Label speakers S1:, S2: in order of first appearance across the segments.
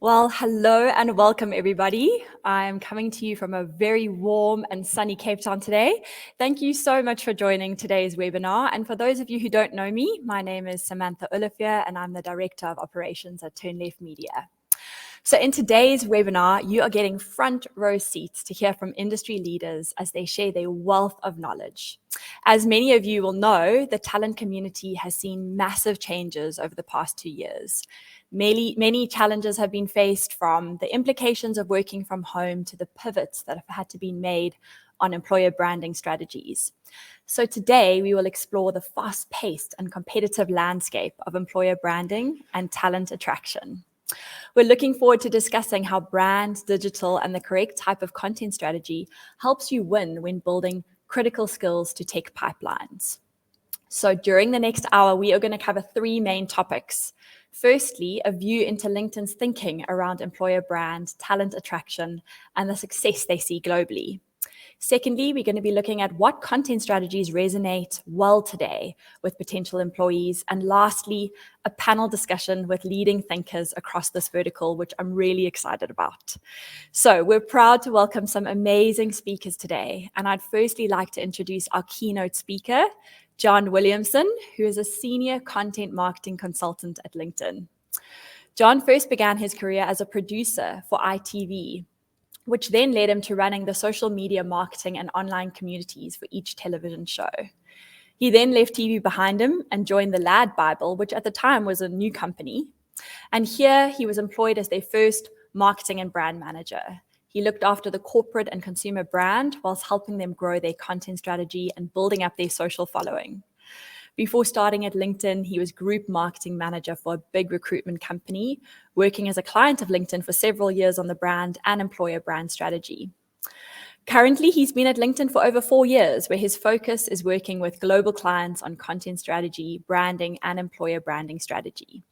S1: Well, hello and welcome, everybody. I'm coming to you from a very warm and sunny Cape Town today. Thank you so much for joining today's webinar. And for those of you who don't know me, my name is Samantha Olivier, and I'm the Director of Operations at Turn Left Media. So in today's webinar, you are getting front row seats to hear from industry leaders as they share their wealth of knowledge. As many of you will know, the talent community has seen massive changes over the past 2 years. Many challenges have been faced, from the implications of working from home to the pivots that have had to be made on employer branding strategies. So today we will explore the fast-paced and competitive landscape of employer branding and talent attraction. We're looking forward to discussing how brand, digital, and the correct type of content strategy helps you win when building critical skills to tech pipelines. So during the next hour, we are going to cover 3 main topics. Firstly, a view into LinkedIn's thinking around employer brand, talent attraction, and the success they see globally. Secondly, we're going to be looking at what content strategies resonate well today with potential employees. And lastly, a panel discussion with leading thinkers across this vertical, which I'm really excited about. So we're proud to welcome some amazing speakers today. And I'd firstly like to introduce our keynote speaker, John Williamson, who is a senior content marketing consultant at LinkedIn. John first began his career as a producer for ITV, which then led him to running the social media marketing and online communities for each television show. He then left TV behind him and joined the Lad Bible, which at the time was a new company. And here he was employed as their first marketing and brand manager. He looked after the corporate and consumer brand whilst helping them grow their content strategy and building up their social following. Before starting at LinkedIn, he was group marketing manager for a big recruitment company, working as a client of LinkedIn for several years on the brand and employer brand strategy. Currently, he's been at LinkedIn for over 4 years, where his focus is working with global clients on content strategy, branding, and employer branding strategy.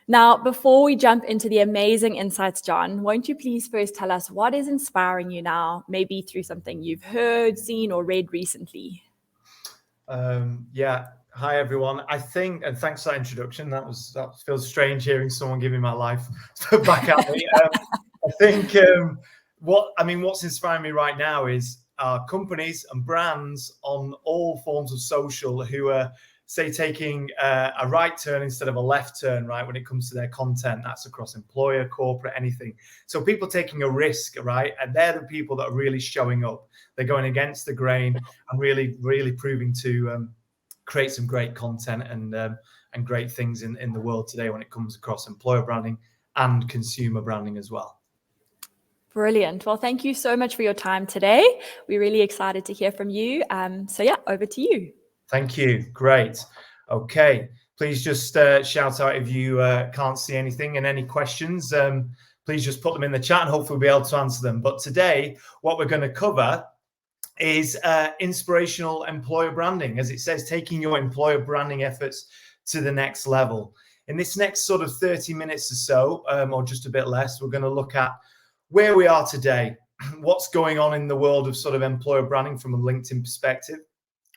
S1: Now, before we jump into the amazing insights, John, won't you please first tell us what is inspiring you now, maybe through something you've heard, seen, or read recently?
S2: Hi everyone. I think, and thanks for that introduction. That feels strange hearing someone giving my life back at me. I think what's inspiring me right now is companies and brands on all forms of social who are, say, taking a right turn instead of a left turn, right, when it comes to their content. That's across employer, corporate, anything. So people taking a risk, right, and they're the people that are really showing up. They're going against the grain and really, really proving to create some great content and great things in the world today when it comes across employer branding and consumer branding as well.
S1: Brilliant. Well, thank you so much for your time today. We're really excited to hear from you. Over to you.
S2: Thank you. Great. Okay. Please just shout out if you can't see anything, and any questions, please just put them in the chat and hopefully we'll be able to answer them. But today, what we're going to cover is inspirational employer branding. As it says, taking your employer branding efforts to the next level. In this next sort of 30 minutes or so, or just a bit less, we're going to look at where we are today, what's going on in the world of sort of employer branding from a LinkedIn perspective.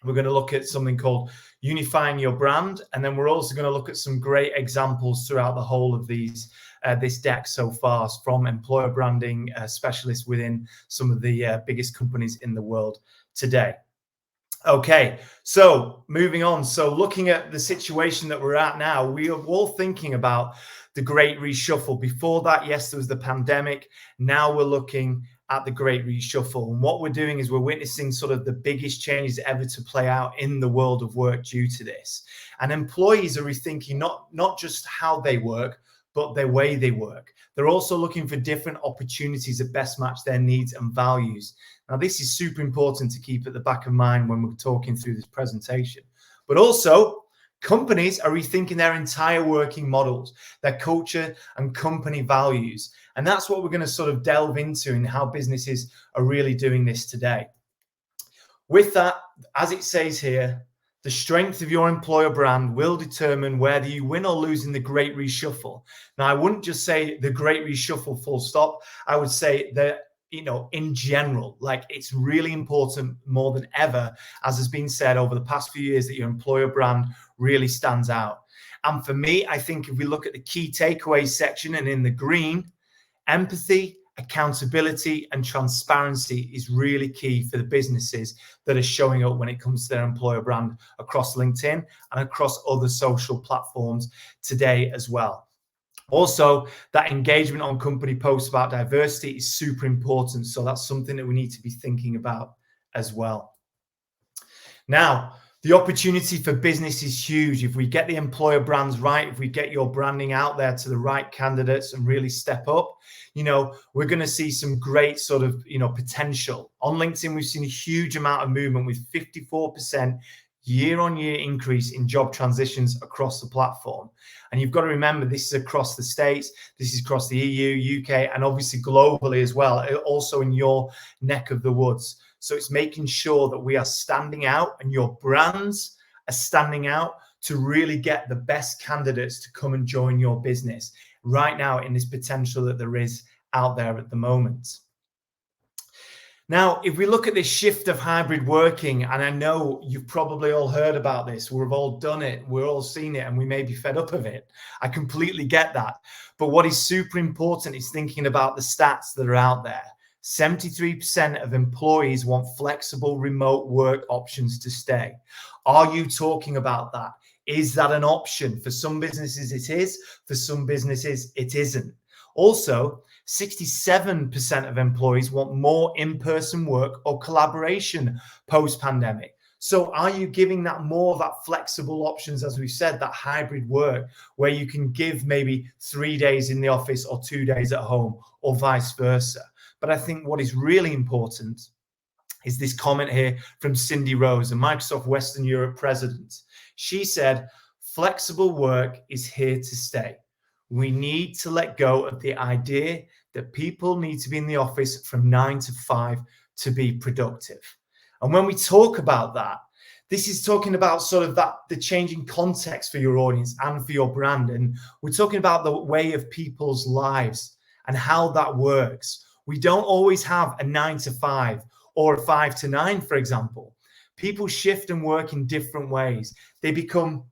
S2: We're going to look at something called unifying your brand. And then we're also going to look at some great examples throughout the whole of this deck so far from employer branding specialists within some of the biggest companies in the world today. Okay, so moving on. So looking at the situation that we're at now, we are all thinking about the great reshuffle. Before that, yes, there was the pandemic. Now we're looking at the great reshuffle. And what we're doing is we're witnessing sort of the biggest changes ever to play out in the world of work due to this. And employees are rethinking not just how they work, but their way they work. They're also looking for different opportunities that best match their needs and values. Now, this is super important to keep at the back of mind when we're talking through this presentation. But also, companies are rethinking their entire working models, their culture and company values. And that's what we're going to sort of delve into and how businesses are really doing this today. With that, as it says here, the strength of your employer brand will determine whether you win or lose in the great reshuffle. Now, I wouldn't just say the great reshuffle full stop. I would say that, in general, like, it's really important more than ever, as has been said over the past few years, that your employer brand really stands out. And for me, I think if we look at the key takeaways section and in the green, empathy, accountability, and transparency is really key for the businesses that are showing up when it comes to their employer brand across LinkedIn and across other social platforms today as well. Also, that engagement on company posts about diversity is super important. So that's something that we need to be thinking about as well. Now, the opportunity for business is huge. If we get the employer brands right, if we get your branding out there to the right candidates and really step up, we're going to see some great sort of, potential. On LinkedIn, we've seen a huge amount of movement with 54% year-on-year increase in job transitions across the platform. And you've got to remember, this is across the States, this is across the EU, UK, and obviously globally as well, also in your neck of the woods. So it's making sure that we are standing out and your brands are standing out to really get the best candidates to come and join your business right now in this potential that there is out there at the moment. Now, if we look at this shift of hybrid working, and I know you've probably all heard about this, we've all done it, we're all seen it, and we may be fed up of it. I completely get that. But what is super important is thinking about the stats that are out there. 73% of employees want flexible remote work options to stay. Are you talking about that? Is that an option? For some businesses it is, for some businesses it isn't. Also, 67% of employees want more in-person work or collaboration post-pandemic. So are you giving that more of that flexible options, as we've said, that hybrid work, where you can give maybe 3 days in the office or 2 days at home or vice versa? But I think what is really important is this comment here from Cindy Rose, a Microsoft Western Europe president. She said, flexible work is here to stay. We need to let go of the idea that people need to be in the office from 9 to 5 to be productive. And when we talk about that, this is talking about sort of the changing context for your audience and for your brand. And we're talking about the way of people's lives and how that works. We don't always have a 9 to 5 or a 5 to 9, for example. People shift and work in different ways. They become,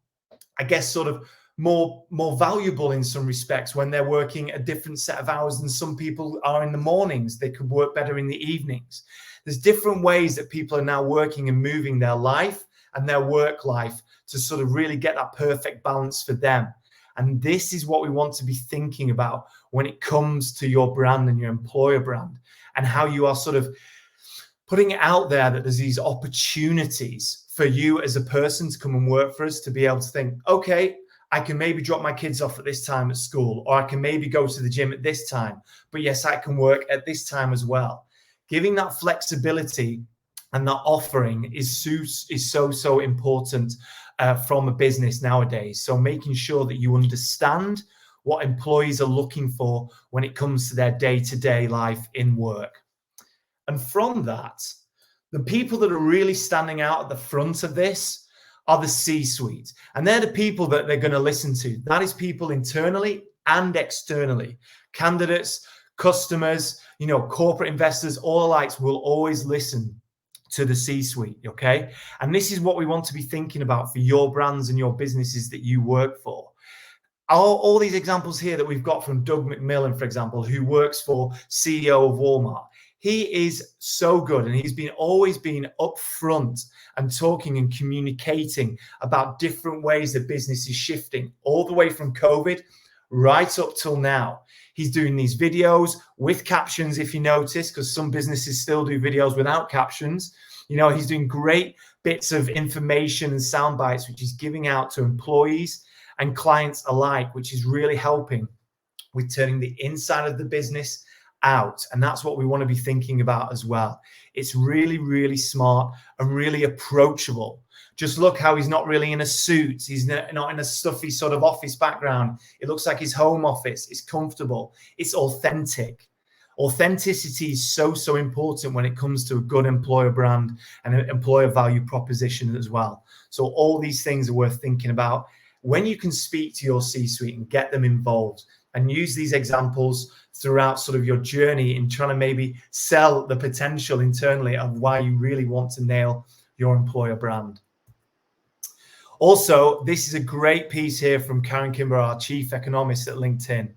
S2: I guess, sort of more valuable in some respects when they're working a different set of hours than some people are in the mornings. They could work better in the evenings. There's different ways that people are now working and moving their life and their work life to sort of really get that perfect balance for them. And this is what we want to be thinking about when it comes to your brand and your employer brand, and how you are sort of putting it out there that there's these opportunities for you as a person to come and work for us, to be able to think, okay, I can maybe drop my kids off at this time at school, or I can maybe go to the gym at this time, but yes, I can work at this time as well. Giving that flexibility and that offering is so important from a business nowadays. So making sure that you understand what employees are looking for when it comes to their day-to-day life in work. And from that, the people that are really standing out at the front of this are the C-suite. And they're the people that they're going to listen to. That is people internally and externally. Candidates, customers, corporate investors, all alike will always listen to the C-suite, okay? And this is what we want to be thinking about for your brands and your businesses that you work for. All these examples here that we've got from Doug McMillan, for example, who works for CEO of Walmart. He is so good, and he's always been upfront and talking and communicating about different ways that business is shifting, all the way from COVID right up till now. He's doing these videos with captions, if you notice, because some businesses still do videos without captions. He's doing great bits of information and sound bites, which he's giving out to employees and clients alike, which is really helping with turning the inside of the business out. And that's what we want to be thinking about as well. It's really, really smart and really approachable. Just look how he's not really in a suit. He's not in a stuffy sort of office background. It looks like his home office. It's comfortable. It's authentic. Authenticity is so important when it comes to a good employer brand and an employer value proposition as well. So all these things are worth thinking about when you can speak to your C-suite and get them involved, and use these examples throughout sort of your journey in trying to maybe sell the potential internally of why you really want to nail your employer brand. Also, this is a great piece here from 𝐾𝐮𝐫, our chief economist at LinkedIn.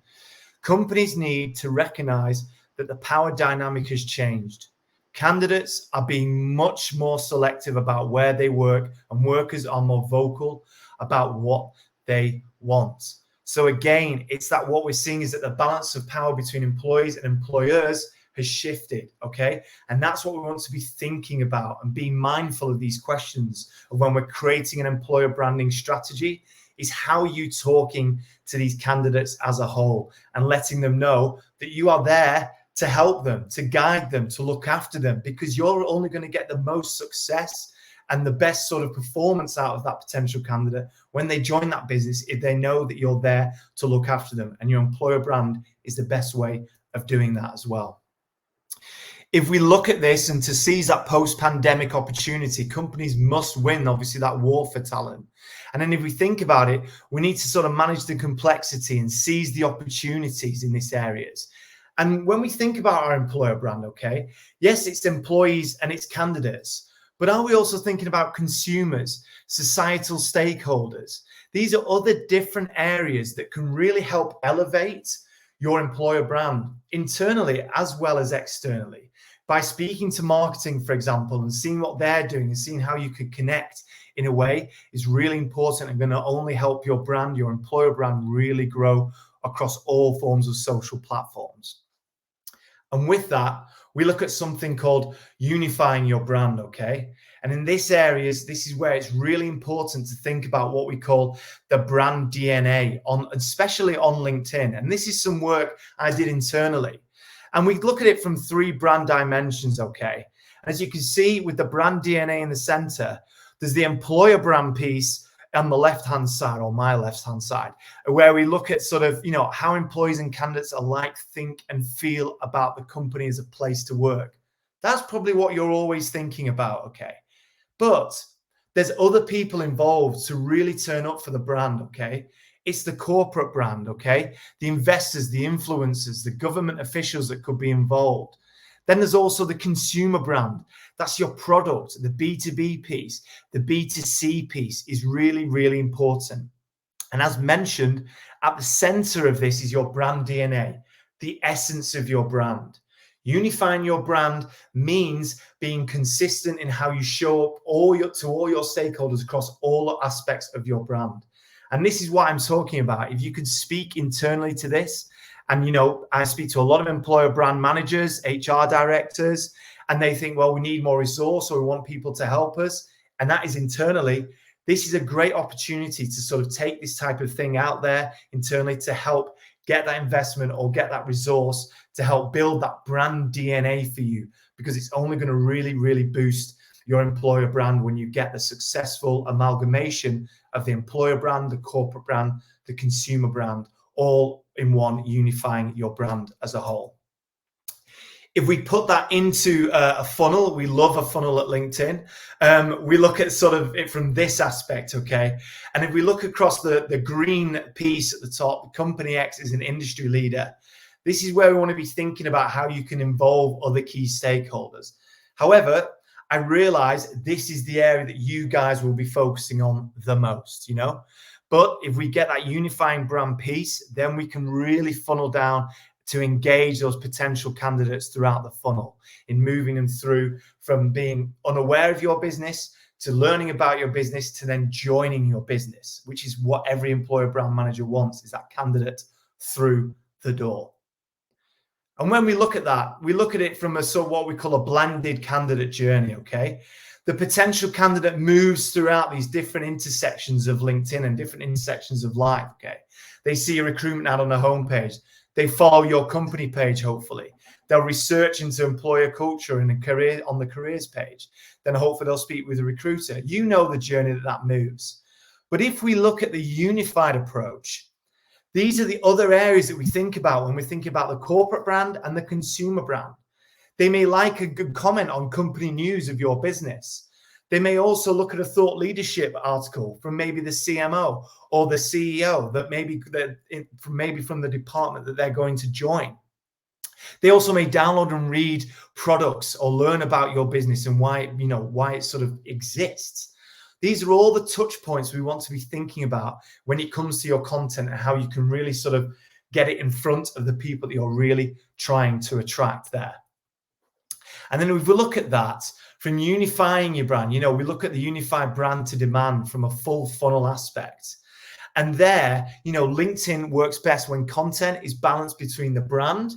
S2: Companies need to recognize that the power dynamic has changed. Candidates are being much more selective about where they work, and workers are more vocal about what they want. So again, it's that what we're seeing is that the balance of power between employees and employers has shifted, okay? And that's what we want to be thinking about and being mindful of these questions of when we're creating an employer branding strategy. Is how are you talking to these candidates as a whole and letting them know that you are there to help them, to guide them, to look after them, because you're only going to get the most success and the best sort of performance out of that potential candidate when they join that business if they know that you're there to look after them, and your employer brand is the best way of doing that as well. If we look at this and to seize that post-pandemic opportunity, companies must win, obviously, that war for talent. And then if we think about it, we need to sort of manage the complexity and seize the opportunities in these areas. And when we think about our employer brand, okay, yes, it's employees and it's candidates, but are we also thinking about consumers, societal stakeholders? These are other different areas that can really help elevate your employer brand internally as well as externally. By speaking to marketing, for example, and seeing what they're doing and seeing how you could connect in a way is really important and going to only help your brand, your employer brand, really grow across all forms of social platforms. And with that, we look at something called unifying your brand, okay? And in this area, this is where it's really important to think about what we call the brand DNA, especially on LinkedIn. And this is some work I did internally. And we look at it from 3 brand dimensions, okay? As you can see with the brand DNA in the center, there's the employer brand piece on the left-hand side, or my left-hand side, where we look at sort of, how employees and candidates alike think and feel about the company as a place to work. That's probably what you're always thinking about, okay? But there's other people involved to really turn up for the brand, okay? It's the corporate brand, okay? The investors, the influencers, the government officials that could be involved. Then there's also the consumer brand. That's your product, the B2B piece. The B2C piece is really, really important. And as mentioned, at the center of this is your brand DNA, the essence of your brand. Unifying your brand means being consistent in how you show up to all your stakeholders across all aspects of your brand. And this is what I'm talking about. If you could speak internally to this, and I speak to a lot of employer brand managers, HR directors, and they think, well, we need more resource or we want people to help us. And that is internally. This is a great opportunity to sort of take this type of thing out there internally to help get that investment or get that resource to help build that brand DNA for you, because it's only going to really, really boost your employer brand when you get the successful amalgamation of the employer brand, the corporate brand, the consumer brand, all in one, unifying your brand as a whole. If we put that into a funnel, we love a funnel at LinkedIn. We look at sort of it from this aspect, okay? And if we look across the green piece at the top, Company X is an industry leader. This is where we want to be thinking about how you can involve other key stakeholders. However, I realize this is the area that you guys will be focusing on the most, But if we get that unifying brand piece, then we can really funnel down to engage those potential candidates throughout the funnel in moving them through from being unaware of your business to learning about your business to then joining your business, which is what every employer brand manager wants, is that candidate through the door. And when we look at that, we look at it from a sort of what we call a blended candidate journey, okay? The potential candidate moves throughout these different intersections of LinkedIn and different intersections of life, okay? They see a recruitment ad on the homepage. They follow your company page, hopefully. They'll research into employer culture and a career on the careers page. Then hopefully they'll speak with a recruiter. You know the journey that moves. But if we look at the unified approach, these are the other areas that we think about when we think about the corporate brand and the consumer brand. They may like a good comment on company news of your business. They may also look at a thought leadership article from maybe the CMO or the CEO that maybe from the department that they're going to join. They also may download and read products or learn about your business and why it sort of exists. These are all the touch points we want to be thinking about when it comes to your content and how you can really sort of get it in front of the people that you're really trying to attract there. And then if we look at that from unifying your brand, we look at the unified brand to demand from a full funnel aspect. And there, LinkedIn works best when content is balanced between the brand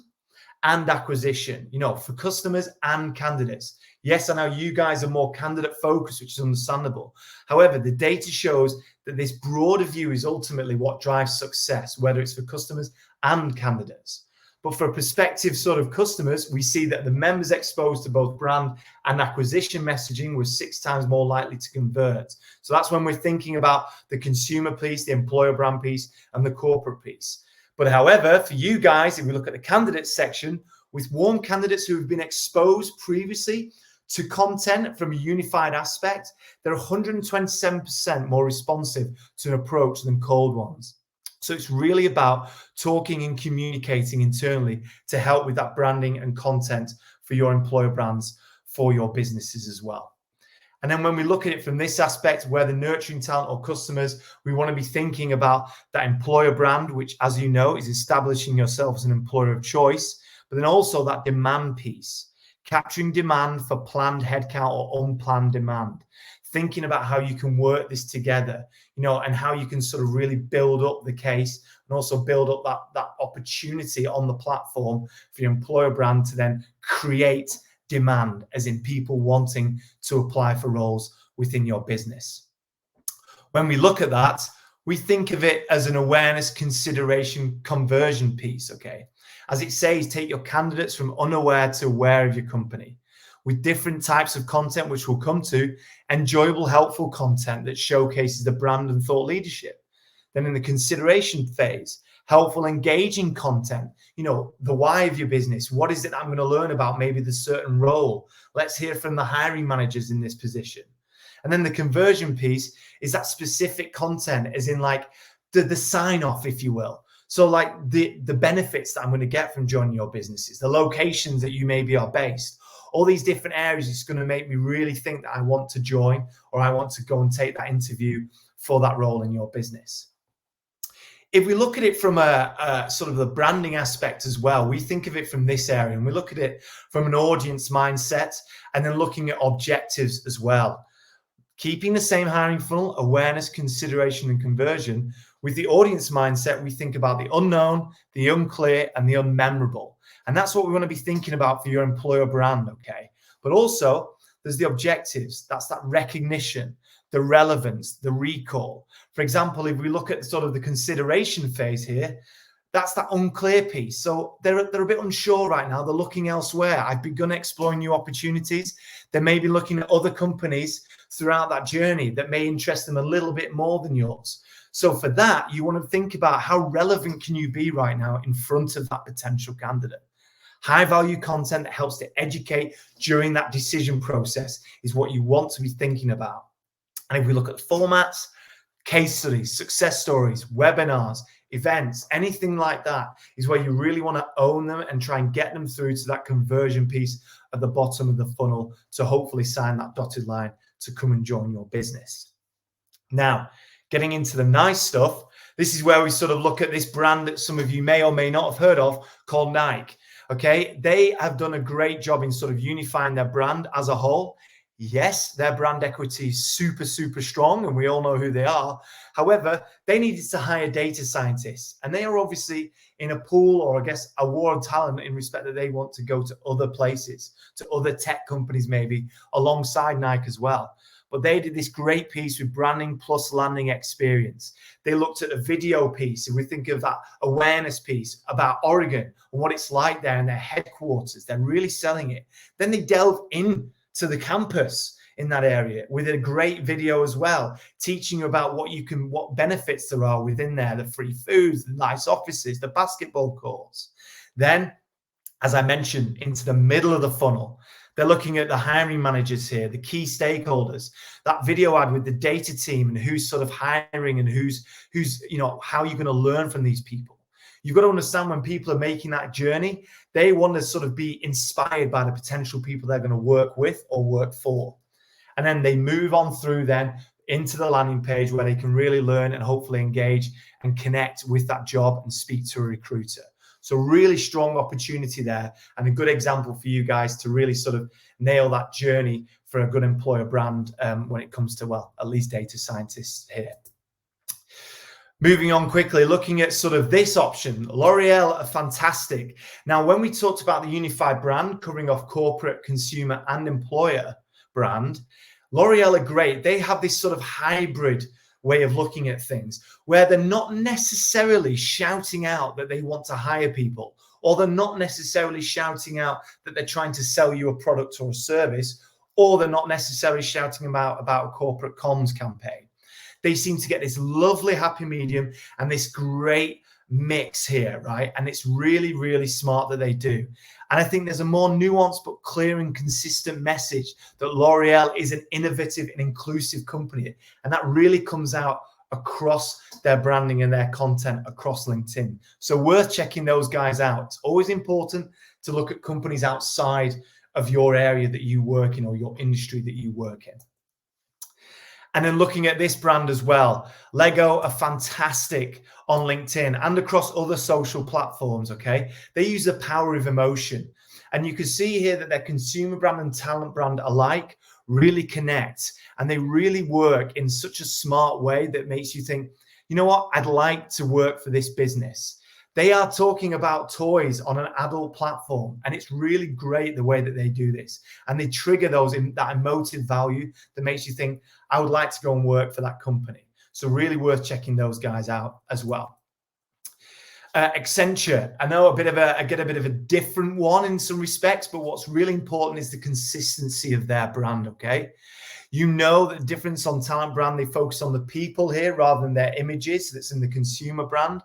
S2: and acquisition, for customers and candidates. Yes, I know you guys are more candidate focused, which is understandable. However, the data shows that this broader view is ultimately what drives success, whether it's for customers and candidates. But for prospective sort of customers, we see that the members exposed to both brand and acquisition messaging were 6 times more likely to convert. So that's when we're thinking about the consumer piece, the employer brand piece, and the corporate piece. But however, for you guys, if we look at the candidates section, with warm candidates who have been exposed previously to content from a unified aspect, they're 127% more responsive to an approach than cold ones. So it's really about talking and communicating internally to help with that branding and content for your employer brands, for your businesses as well. And then when we look at it from this aspect, where the nurturing talent or customers, we want to be thinking about that employer brand, which, as you know, is establishing yourself as an employer of choice, but then also that demand piece, capturing demand for planned headcount or unplanned demand, thinking about how you can work this together, and how you can sort of really build up the case and also build up that opportunity on the platform for your employer brand to then create demand, as in people wanting to apply for roles within your business. When we look at that, we think of it as an awareness, consideration, conversion piece, okay? As it says, take your candidates from unaware to aware of your company with different types of content, which we'll come to, enjoyable, helpful content that showcases the brand and thought leadership. Then in the consideration phase, helpful, engaging content, the why of your business. What is it I'm going to learn about maybe the certain role? Let's hear from the hiring managers in this position. And then the conversion piece is that specific content, as in like the sign off, if you will. So like the benefits that I'm going to get from joining your businesses, the locations that you maybe are based, all these different areas. It's going to make me really think that I want to join, or I want to go and take that interview for that role in your business. If we look at it from a sort of the branding aspect as well, we think of it from this area, and we look at it from an audience mindset, and then looking at objectives as well. Keeping the same hiring funnel, awareness, consideration, and conversion. With the audience mindset, we think about the unknown, the unclear, and the unmemorable. And that's what we want to be thinking about for your employer brand, okay? But also, there's the objectives. That's that recognition, the relevance, the recall. For example, if we look at sort of the consideration phase here, that's that unclear piece. So they're a bit unsure right now. They're looking elsewhere. I've begun exploring new opportunities. They may be looking at other companies throughout that journey that may interest them a little bit more than yours. So for that, you want to think about how relevant can you be right now in front of that potential candidate. High value content that helps to educate during that decision process is what you want to be thinking about. And if we look at formats, case studies, success stories, webinars, events, anything like that is where you really want to own them and try and get them through to that conversion piece at the bottom of the funnel to hopefully sign that dotted line to come and join your business. Now, getting into the nice stuff, this is where we sort of look at this brand that some of you may or may not have heard of called Nike. Okay, they have done a great job in sort of unifying their brand as a whole. Yes, their brand equity is super, super strong, and we all know who they are. However, they needed to hire data scientists, and they are obviously in a pool, or I guess a war on talent, in respect that they want to go to other places, to other tech companies maybe, alongside Nike as well. But they did this great piece with branding plus landing experience. They looked at a video piece, and we think of that awareness piece about Oregon and what it's like there in their headquarters. They're really selling it. Then they delve in to the campus in that area with a great video as well, teaching you about what benefits there are within there, the free foods, the nice offices, the basketball courts. Then, as I mentioned, into the middle of the funnel, they're looking at the hiring managers here, the key stakeholders, that video ad with the data team and who's sort of hiring and who's how you're going to learn from these people. You've got to understand when people are making that journey, they want to sort of be inspired by the potential people they're going to work with or work for. And then they move on through then into the landing page where they can really learn and hopefully engage and connect with that job and speak to a recruiter. So really strong opportunity there, and a good example for you guys to really sort of nail that journey for a good employer brand when it comes to, well, at least data scientists here. Moving on quickly, looking at sort of this option, L'Oreal are fantastic. Now, when we talked about the unified brand, covering off corporate, consumer, and employer brand, L'Oreal are great. They have this sort of hybrid way of looking at things where they're not necessarily shouting out that they want to hire people, or they're not necessarily shouting out that they're trying to sell you a product or a service, or they're not necessarily shouting about a corporate comms campaign. They seem to get this lovely happy medium and this great mix here, right? And it's really, really smart that they do. And I think there's a more nuanced but clear and consistent message that L'Oreal is an innovative and inclusive company. And that really comes out across their branding and their content across LinkedIn. So worth checking those guys out. It's always important to look at companies outside of your area that you work in or your industry that you work in. And then looking at this brand as well, Lego are fantastic on LinkedIn and across other social platforms, okay? They use the power of emotion. And you can see here that their consumer brand and talent brand alike really connect. And they really work in such a smart way that makes you think, you know what, I'd like to work for this business. They are talking about toys on an adult platform, and it's really great the way that they do this. And they trigger that emotive value that makes you think, I would like to go and work for that company. So really worth checking those guys out as well. Accenture, I know I get a bit of a different one in some respects, but what's really important is the consistency of their brand, okay? You know the difference on talent brand, they focus on the people here rather than their images. That's in the consumer brand.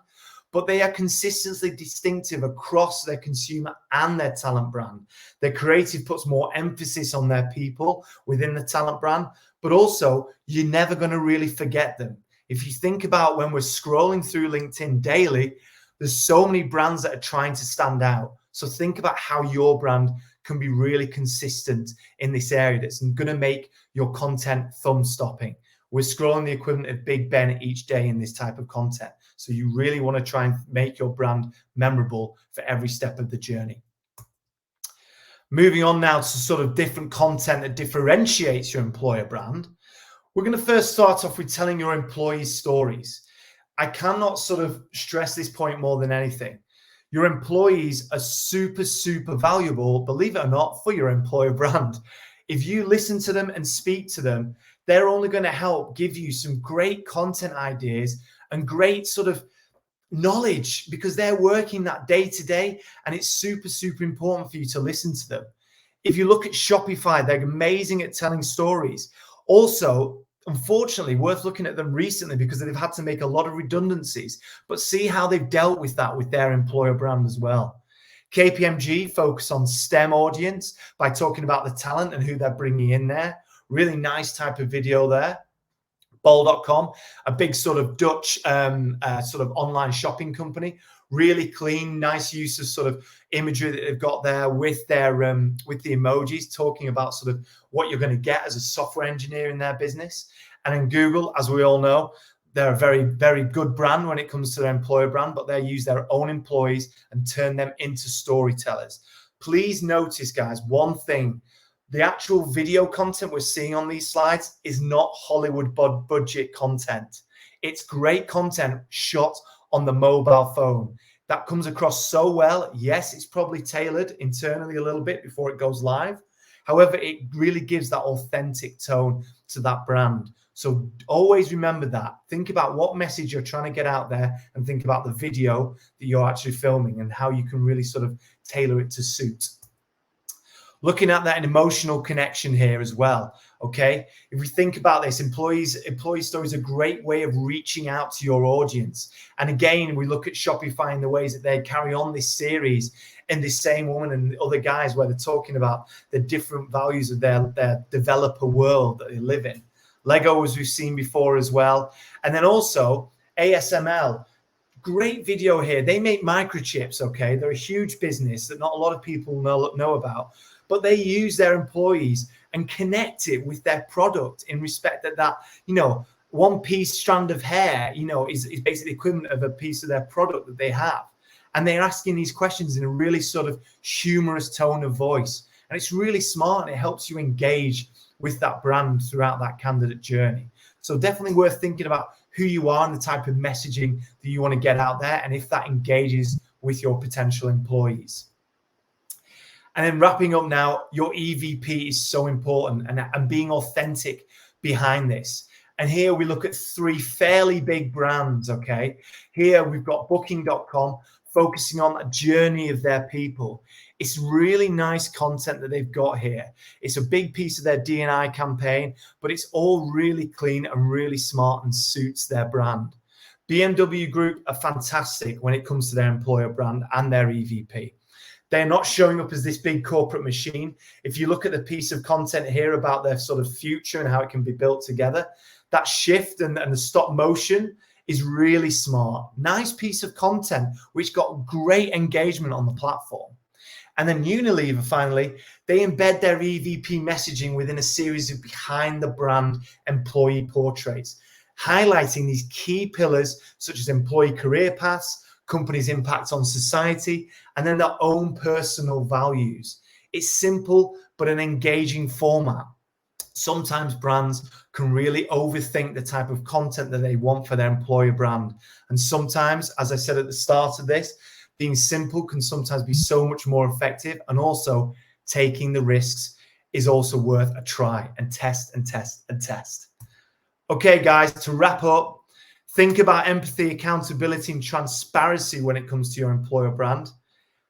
S2: But they are consistently distinctive across their consumer and their talent brand. Their creative puts more emphasis on their people within the talent brand, but also you're never going to really forget them. If you think about when we're scrolling through LinkedIn daily, there's so many brands that are trying to stand out. So think about how your brand can be really consistent in this area that's going to make your content thumb stopping. We're scrolling the equivalent of Big Ben each day in this type of content. So you really want to try and make your brand memorable for every step of the journey. Moving on now to sort of different content that differentiates your employer brand. We're going to first start off with telling your employees stories. I cannot sort of stress this point more than anything. Your employees are super, super valuable, believe it or not, for your employer brand. If you listen to them and speak to them, they're only going to help give you some great content ideas and great sort of knowledge because they're working that day to day, and it's super, super important for you to listen to them. If you look at Shopify, they're amazing at telling stories. Also, unfortunately, worth looking at them recently because they've had to make a lot of redundancies, but see how they've dealt with that with their employer brand as well. KPMG focus on STEM audience by talking about the talent and who they're bringing in there. Really nice type of video there. Bol.com, a big sort of Dutch sort of online shopping company. Really clean, nice use of sort of imagery that they've got there with their with the emojis, talking about sort of what you're going to get as a software engineer in their business. And then Google, as we all know, they're a very, very good brand when it comes to their employer brand, but they use their own employees and turn them into storytellers. Please notice, guys, one thing. The actual video content we're seeing on these slides is not Hollywood budget content. It's great content shot on the mobile phone. That comes across so well. Yes, it's probably tailored internally a little bit before it goes live. However, it really gives that authentic tone to that brand. So always remember that. Think about what message you're trying to get out there and think about the video that you're actually filming and how you can really sort of tailor it to suit. Looking at that emotional connection here as well, okay? If we think about this, employee stories are a great way of reaching out to your audience. And again, we look at Shopify and the ways that they carry on this series and this same woman and other guys where they're talking about the different values of their developer world that they live in. Lego, as we've seen before as well. And then also ASML. Great video here. They make microchips, okay? They're a huge business that not a lot of people know about. But they use their employees and connect it with their product in respect that, you know, one piece strand of hair, you know, is basically the equivalent of a piece of their product that they have. And they're asking these questions in a really sort of humorous tone of voice. And it's really smart, and it helps you engage with that brand throughout that candidate journey. So definitely worth thinking about who you are and the type of messaging that you want to get out there, and if that engages with your potential employees. And then wrapping up now, your EVP is so important, and being authentic behind this. And here we look at 3 fairly big brands, okay? Here we've got Booking.com, focusing on a journey of their people. It's really nice content that they've got here. It's a big piece of their D&I campaign, but it's all really clean and really smart and suits their brand. BMW Group are fantastic when it comes to their employer brand and their EVP. They're not showing up as this big corporate machine. If you look at the piece of content here about their sort of future and how it can be built together, that shift and the stop motion is really smart. Nice piece of content, which got great engagement on the platform. And then Unilever, finally, they embed their EVP messaging within a series of behind the brand employee portraits, highlighting these key pillars such as employee career paths, company's impact on society, and then their own personal values. It's simple, but an engaging format. Sometimes brands can really overthink the type of content that they want for their employer brand. And sometimes, as I said at the start of this, being simple can sometimes be so much more effective, and also taking the risks is also worth a try, and test and test and test. Okay, guys, to wrap up, think about empathy, accountability, and transparency when it comes to your employer brand.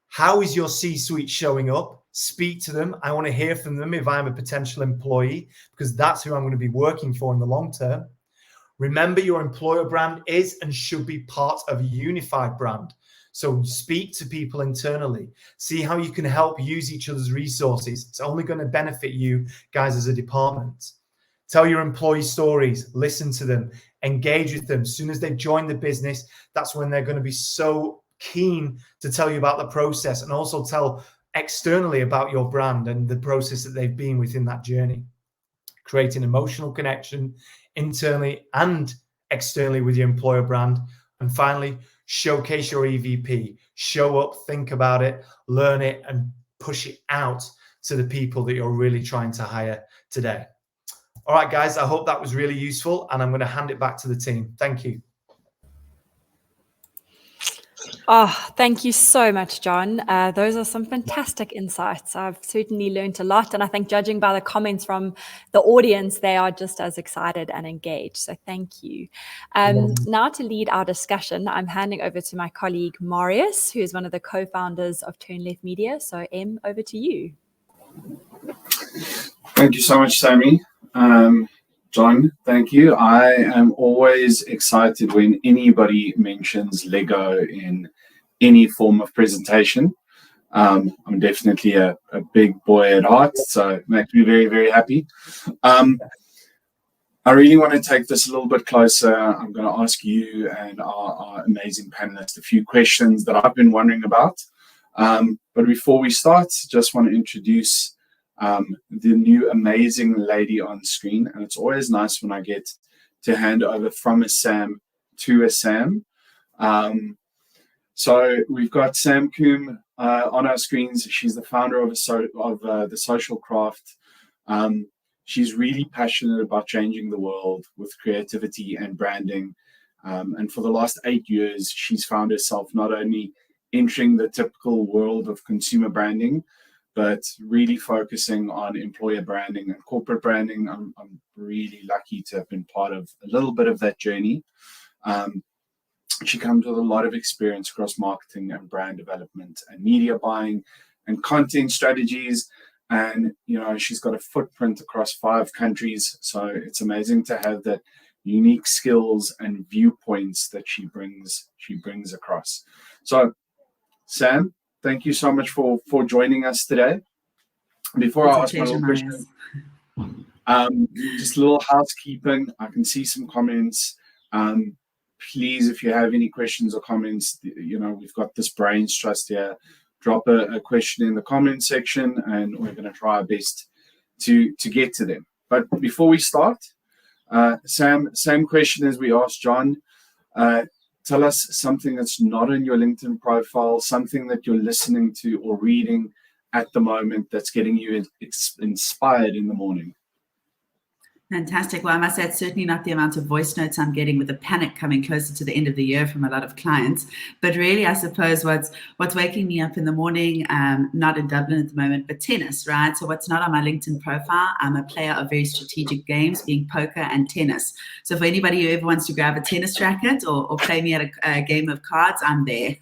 S2: How is your C-suite showing up? Speak to them. I want to hear from them if I'm a potential employee, because that's who I'm going to be working for in the long term. Remember, your employer brand is and should be part of a unified brand. So speak to people internally. See how you can help use each other's resources. It's only going to benefit you guys as a department. Tell your employee stories, listen to them, engage with them. As soon as they join the business, that's when they're going to be so keen to tell you about the process, and also tell externally about your brand and the process that they've been within that journey. Creating emotional connection internally and externally with your employer brand. And finally, showcase your EVP. Show up, think about it, learn it, and push it out to the people that you're really trying to hire today. All right, guys, I hope that was really useful, and I'm going to hand it back to the team. Thank you.
S1: Oh, thank you so much, John. Those are some fantastic insights. I've certainly learned a lot, and I think judging by the comments from the audience, they are just as excited and engaged. So thank you. Now to lead our discussion, I'm handing over to my colleague, Marius, who is one of the co-founders of Turn Left Media. So Em, over to you.
S3: Thank you so much, Sammy. John, thank you. I am always excited when anybody mentions Lego in any form of presentation. I'm definitely a big boy at heart, so it makes me very, very happy. I really want to take this a little bit closer. I'm going to ask you and our amazing panelists a few questions that I've been wondering about. But before we start, just want to introduce the new amazing lady on screen, and it's always nice when I get to hand over from a Sam to a Sam. So we've got Samcombe on our screens. She's the founder of the Social Craft. She's really passionate about changing the world with creativity and branding. And for the last 8 years, she's found herself not only entering the typical world of consumer branding, but really focusing on employer branding and corporate branding. I'm really lucky to have been part of a little bit of that journey. She comes with a lot of experience across marketing and brand development and media buying and content strategies. And, you know, she's got a footprint across 5 countries. So it's amazing to have that unique skills and viewpoints that she brings across. So, Sam, thank you so much for joining us today. Before I ask my little question, just a little housekeeping. I can see some comments. Please, if you have any questions or comments, you know, we've got this brains trust here. Drop a question in the comment section, and we're going to try our best to get to them. But before we start, Sam, same question as we asked John. Tell us something that's not in your LinkedIn profile, something that you're listening to or reading at the moment that's getting you inspired in the morning.
S4: Fantastic. Well, I must say it's certainly not the amount of voice notes I'm getting with the panic coming closer to the end of the year from a lot of clients. But really, I suppose what's waking me up in the morning, not in Dublin at the moment, but tennis, right? So what's not on my LinkedIn profile, I'm a player of very strategic games, being poker and tennis. So for anybody who ever wants to grab a tennis racket or play me at a game of cards, I'm there.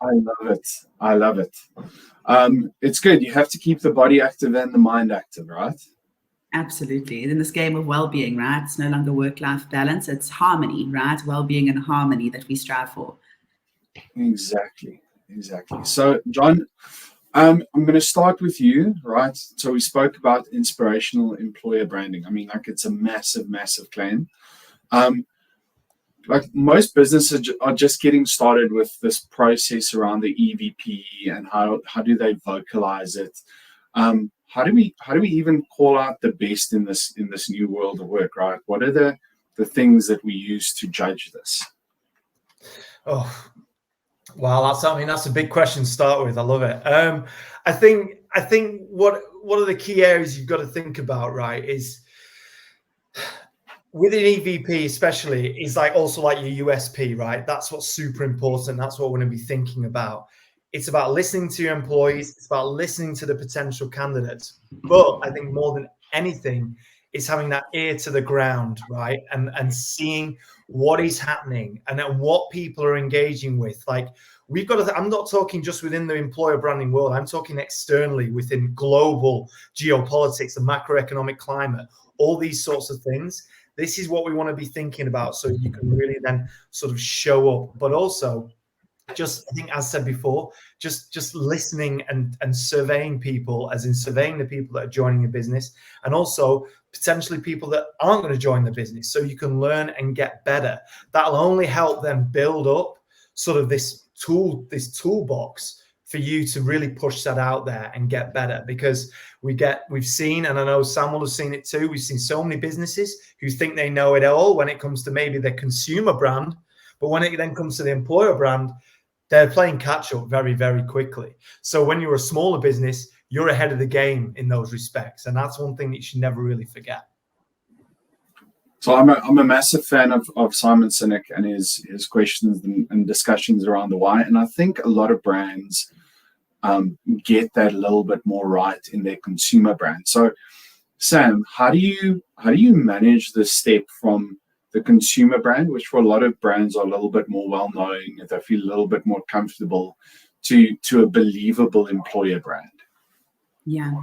S3: I love it. I love it. It's good. You have to keep the body active and the mind active, right?
S4: Absolutely. In this game of well-being, right? It's no longer work-life balance. It's harmony, right? Well-being and harmony that we strive for.
S3: Exactly. So, John, I'm going to start with you, right? So we spoke about inspirational employer branding. I mean, like, it's a massive, massive claim. Like, most businesses are just getting started with this process around the EVP and how do they vocalize it. How do we even call out the best in this new world of work, right? What are the things that we use to judge this?
S2: Oh, wow, that's a big question to start with. I love it. I think what are the key areas you've got to think about, right? Is with an EVP especially, is like also like your USP, right? That's what's super important. That's what we're going to be thinking about. It's about listening to your employees. It's about listening to the potential candidates. But I think more than anything, it's having that ear to the ground, right? And seeing what is happening and then what people are engaging with. Like, we've got to, I'm not talking just within the employer branding world. I'm talking externally within global geopolitics, the macroeconomic climate, all these sorts of things. This is what we want to be thinking about so you can really then sort of show up. But also, just, I think, as said before, just listening and surveying people, as in surveying the people that are joining a business, and also potentially people that aren't going to join the business, so you can learn and get better. That'll only help them build up sort of this toolbox for you to really push that out there and get better. Because we've seen, and I know Sam will have seen it too, we've seen so many businesses who think they know it all when it comes to maybe their consumer brand, but when it then comes to the employer brand, they're playing catch up very, very quickly. So when you're a smaller business, you're ahead of the game in those respects. And that's one thing that you should never really forget.
S3: So I'm a massive fan of Simon Sinek and his questions and discussions around the why. And I think a lot of brands get that a little bit more right in their consumer brand. So Sam, how do you manage the step from the consumer brand, which for a lot of brands are a little bit more well-known, they feel a little bit more comfortable, to a believable employer brand?
S4: Yeah,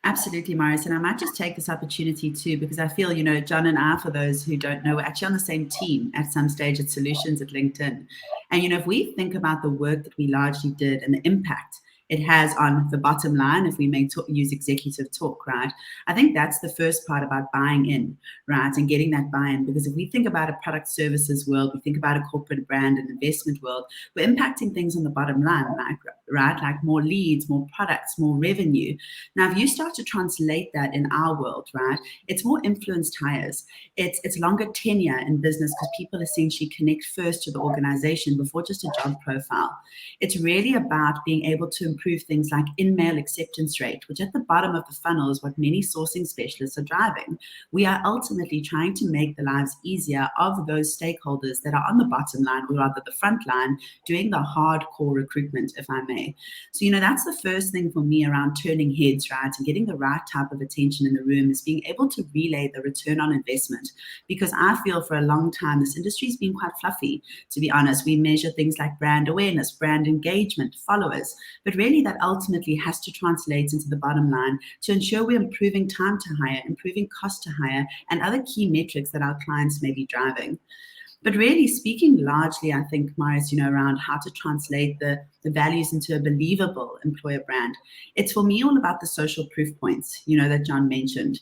S4: absolutely, Marius. And I might just take this opportunity too, because I feel, John and I, for those who don't know, we're actually on the same team at some stage at Solutions at LinkedIn. And, if we think about the work that we largely did and the impact it has on the bottom line, if we may use executive talk, right? I think that's the first part about buying in, right? And getting that buy-in. Because if we think about a product services world, we think about a corporate brand and investment world, we're impacting things on the bottom line, right? Like more leads, more products, more revenue. Now, if you start to translate that in our world, right, it's more influenced hires. It's longer tenure in business because people essentially connect first to the organization before just a job profile. It's really about being able to improve things like in-mail acceptance rate, which at the bottom of the funnel is what many sourcing specialists are driving. We are ultimately trying to make the lives easier of those stakeholders that are on the bottom line, or rather the front line, doing the hardcore recruitment, if I may. So, that's the first thing for me around turning heads, right, and getting the right type of attention in the room, is being able to relay the return on investment. Because I feel for a long time, this industry's been quite fluffy, to be honest. We measure things like brand awareness, brand engagement, followers, but really that ultimately has to translate into the bottom line to ensure we're improving time to hire, improving cost to hire, and other key metrics that our clients may be driving. But really speaking largely, I think, Marius, around how to translate the values into a believable employer brand, it's for me all about the social proof points, that John mentioned.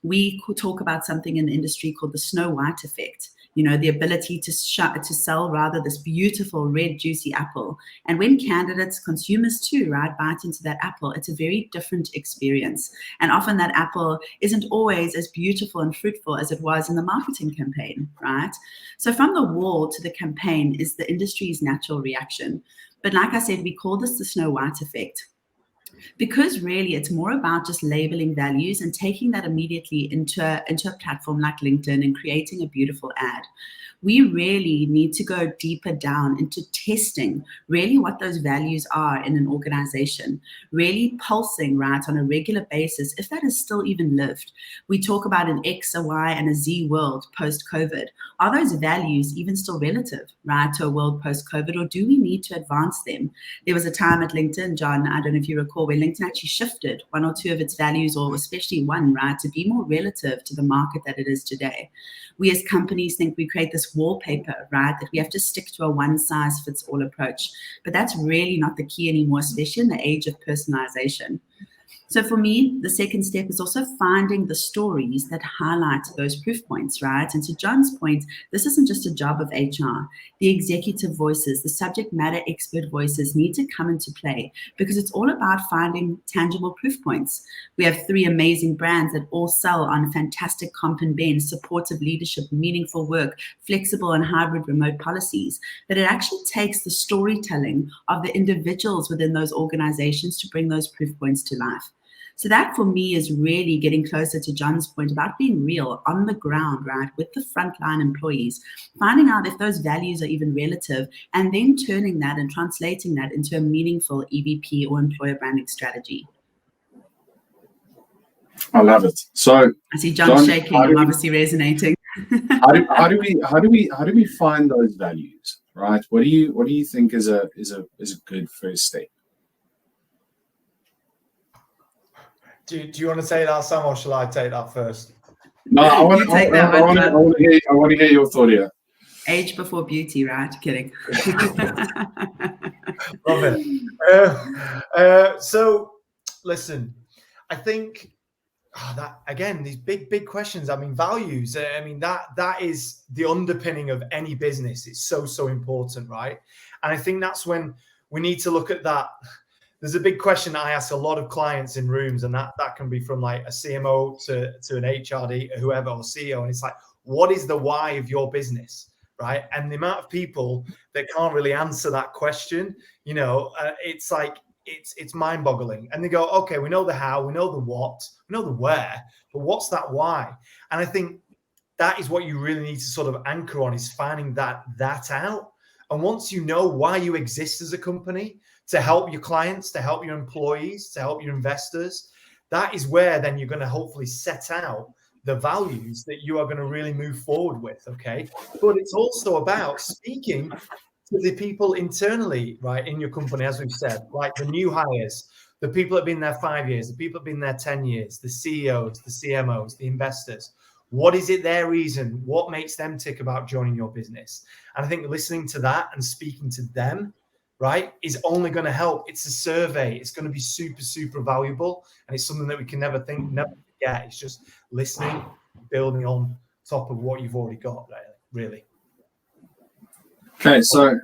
S4: We could talk about something in the industry called the Snow White effect. the ability to sell rather this beautiful red juicy apple. And when candidates, consumers too, right, bite into that apple, it's a very different experience. And often that apple isn't always as beautiful and fruitful as it was in the marketing campaign, right? So from the wall to the campaign is the industry's natural reaction. But like I said, we call this the Snow White effect. Because really it's more about just labeling values and taking that immediately into a platform like LinkedIn and creating a beautiful ad. We really need to go deeper down into testing really what those values are in an organization, really pulsing, right, on a regular basis, if that is still even lived. We talk about an X, a Y, and a Z world post-COVID. Are those values even still relative, right, to a world post-COVID, or do we need to advance them? There was a time at LinkedIn, John, I don't know if you recall, where LinkedIn actually shifted one or two of its values, or especially one, right, to be more relative to the market that it is today. We as companies think we create this wallpaper, right, that we have to stick to a one-size-fits-all approach. But that's really not the key anymore, especially in the age of personalization. So for me, the second step is also finding the stories that highlight those proof points, right? And to John's point, this isn't just a job of HR. The executive voices, the subject matter expert voices need to come into play because it's all about finding tangible proof points. We have 3 amazing brands that all sell on fantastic comp and ben, supportive leadership, meaningful work, flexible and hybrid remote policies. But it actually takes the storytelling of the individuals within those organizations to bring those proof points to life. So that for me is really getting closer to John's point about being real on the ground, right, with the frontline employees, finding out if those values are even relative, and then turning that and translating that into a meaningful EVP or employer branding strategy.
S3: I love it. So
S4: I see John shaking. I'm obviously resonating.
S3: how do we find those values, right? What do you think is a good first step?
S2: Do you want to take that, Sam, or shall I take that first?
S3: No, I want to hear your thought here.
S4: Age before beauty, right? Kidding.
S2: Love it. So, listen, I think that again, these big questions. I mean, values. I mean, that is the underpinning of any business. It's so important, right? And I think that's when we need to look at that. There's a big question I ask a lot of clients in rooms, and that can be from like a CMO to an HRD or whoever, or CEO. And it's like, what is the why of your business, right? And the amount of people that can't really answer that question, it's like, it's mind-boggling. And they go, okay, we know the how, we know the what, we know the where, but what's that why? And I think that is what you really need to sort of anchor on, is finding that out. And once you know why you exist as a company, to help your clients, to help your employees, to help your investors, that is where then you're going to hopefully set out the values that you are going to really move forward with, okay? But it's also about speaking to the people internally, right, in your company, as we've said, like the new hires, the people that have been there 5 years, the people that have been there 10 years, the CEOs, the CMOs, the investors. What is it their reason? What makes them tick about joining your business? And I think listening to that and speaking to them, right, is only going to help. It's a survey. It's going to be super valuable. And it's something that we can never forget. It's just listening, building on top of what you've already got, really.
S3: Okay, so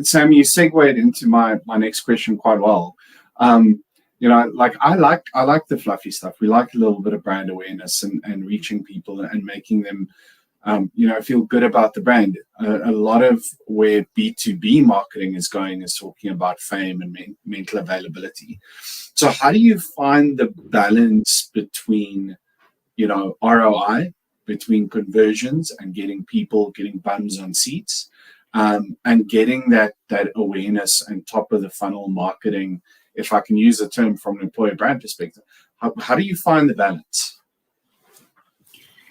S3: Sam, you segued into my next question quite well. Like I like the fluffy stuff. We like a little bit of brand awareness and reaching people and making them feel good about the brand. A lot of where B2B marketing is going is talking about fame and mental availability. So how do you find the balance between, ROI, between conversions and getting bums on seats, and getting that awareness and top of the funnel marketing, if I can use the term from an employer brand perspective? How do you find the balance?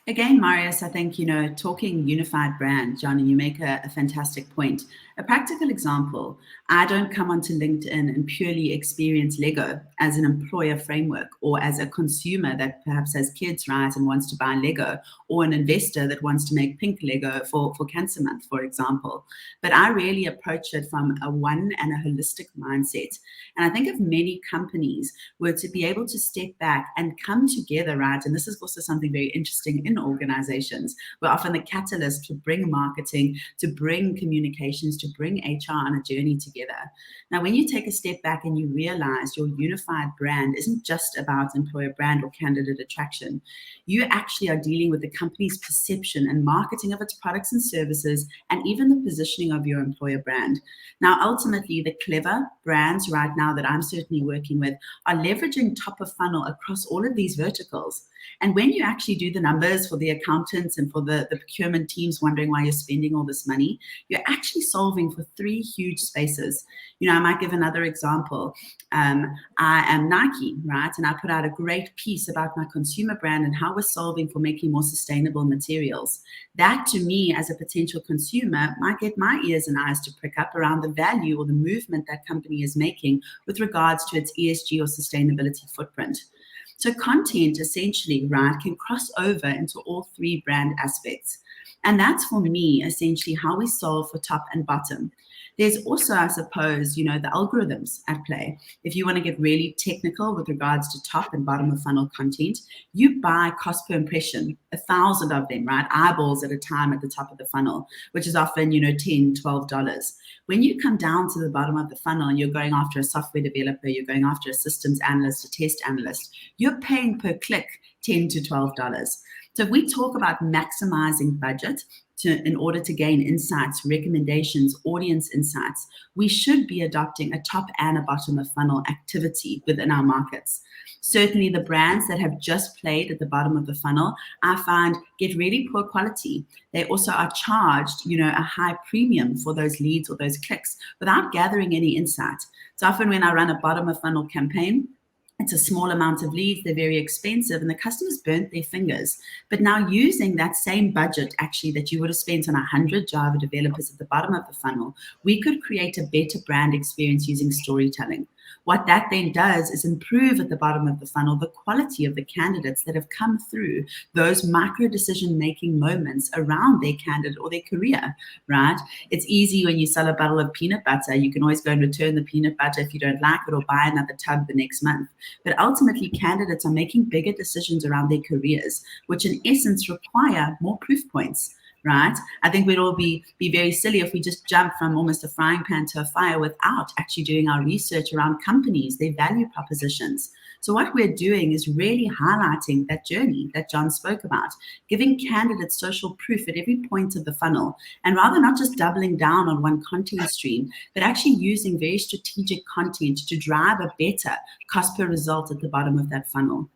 S4: Again, Marius, I think, talking unified brand, John, and you make a fantastic point. A practical example, I don't come onto LinkedIn and purely experience Lego as an employer framework, or as a consumer that perhaps has kids, right, and wants to buy Lego, or an investor that wants to make pink Lego for Cancer Month, for example. But I really approach it from a one and a holistic mindset. And I think if many companies were to be able to step back and come together, right, and this is also something very interesting in organizations, we're often the catalyst to bring marketing, to bring communications, to bring HR on a journey together. Now, when you take a step back and you realize your unified brand isn't just about employer brand or candidate attraction, you actually are dealing with the company's perception and marketing of its products and services, and even the positioning of your employer brand. Now, ultimately, the clever brands right now that I'm certainly working with are leveraging top of funnel across all of these verticals. And when you actually do the numbers for the accountants and for the procurement teams wondering why you're spending all this money, you're actually solving for three huge spaces. You know, I might give another example. I am Nike, right? And I put out a great piece about my consumer brand and how we're solving for making more sustainable materials. That, to me, as a potential consumer, might get my ears and eyes to prick up around the value or the movement that company is making with regards to its ESG or sustainability footprint. So content, essentially, right, can cross over into all three brand aspects. And that's, for me, essentially how we solve for top and bottom. There's also, I suppose, you know, the algorithms at play. If you want to get really technical with regards to top and bottom of funnel content, you buy cost per impression, 1,000 of them, right? Eyeballs at a time at the top of the funnel, which is often, you know, $10, $12. When you come down to the bottom of the funnel and you're going after a software developer, you're going after a systems analyst, a test analyst, you're paying per click $10 to $12. So if we talk about maximizing budget in order to gain insights, recommendations, audience insights, we should be adopting a top and a bottom of funnel activity within our markets. Certainly the brands that have just played at the bottom of the funnel, I find, get really poor quality. They also are charged, you know, a high premium for those leads or those clicks without gathering any insight. So often when I run a bottom of funnel campaign, it's a small amount of leads, they're very expensive, and the customers burnt their fingers. But now using that same budget, actually, that you would have spent on 100 Java developers at the bottom of the funnel, we could create a better brand experience using storytelling. What that then does is improve at the bottom of the funnel the quality of the candidates that have come through those micro decision-making moments around their candidate or their career, right? It's easy when you sell a bottle of peanut butter. You can always go and return the peanut butter if you don't like it, or buy another tub the next month. But ultimately, candidates are making bigger decisions around their careers, which in essence require more proof points. Right? I think we'd all be very silly if we just jump from almost a frying pan to a fire without actually doing our research around companies, their value propositions. So what we're doing is really highlighting that journey that John spoke about, giving candidates social proof at every point of the funnel, and rather not just doubling down on one content stream, but actually using very strategic content to drive a better cost per result at the bottom of that funnel.